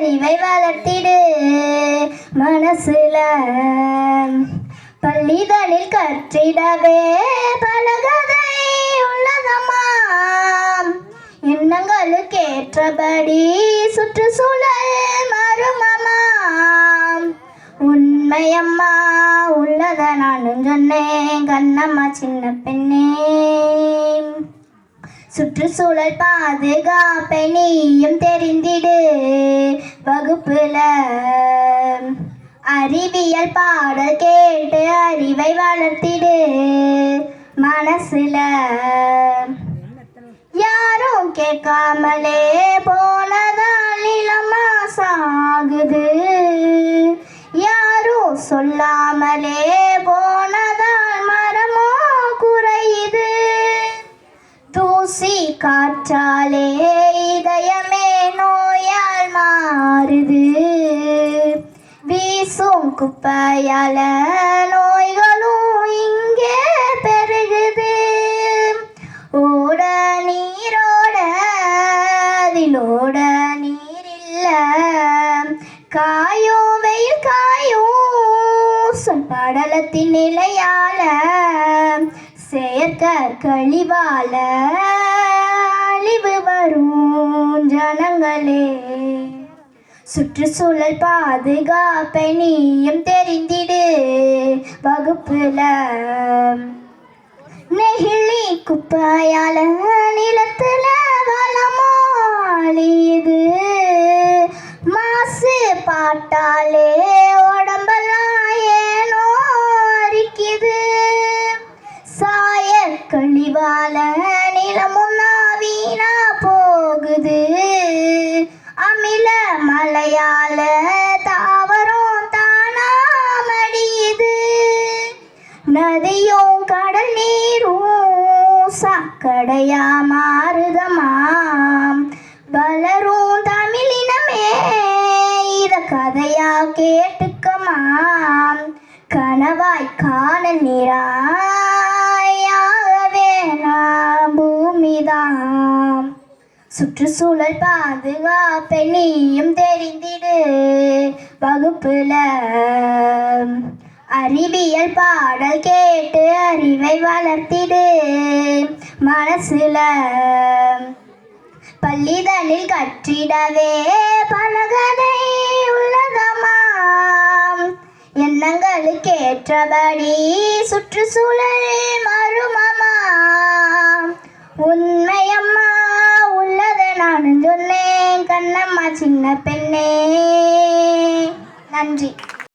அறிவை வளர்த்திடு மனசுல பள்ளிதனில் கற்றிடவே பலகதை உள்ளதம்மா எண்ணங்களுக்கு ஏற்றபடி சுற்றுச்சூழல் மருமமா உண்மையம்மா உள்ளத நானும் சொன்னேன் கண்ணம்மா சின்ன பெண்ணே சுற்றுச்சூழல் பாதுகாப்பை நீயும் தெரிந்திடு வகுப்புல அறிவியல் பாடல் கேட்டு அறிவை வளர்த்திடு மனசுல யாரும் கேட்காமலே போனதால் நிலமா சாகுது யாரும் சொல்லாமலே போனதால் மரமோ குறையுது தூசி காற்றாலே இதயமே நோயால் மாறுது வீசும் குப்பையால நோய்களும் இங்கே பெருகுது ஓட நீரோட அதிலோட நீரில்ல காயும் வெயில் காயும் படலத்தின் நிலையால செயற்கை கழிவால அழிவு வரும் ஜனங்களே சுற்றுச்சூழல் பாதுகாப்பை நீயும் தெரிந்திடு வகுப்புல நெகிழி குப்பையால நிலத்துல வளமாளியுது மாசு பாட்டாலே உடம்பெல்லாம் ஏனோ அரிக்குது சாய கழிவால நிலமும் வீணா போகுது அமில மலையால தாவரம் தானா மடியுது நதியும் கடல் நீரும் சாக்கடையா மாறுதமாம் வளரும் தமிழினமே இத கதையா கேட்டுக்கமாம் கனவாய் காணல் நீராயாகவே நான் பூமிதான் சுற்றுச்சூழல் பாதுகாப்பை நீயும் தெரிந்திடு வகுப்புல அறிவியல் பாடல் கேட்டு அறிவை வளர்த்திடு மனசுல பள்ளிதனில் கற்றிடவே பலகதை உள்ளதமாம் எண்ணங்களுக்கு ஏற்றபடி சுற்றுச்சூழல் மருமமா உண்மையம்மா உள்ளத நானும் சொன்னேன் கண்ணம்மா சின்ன பெண்ணே நன்றி.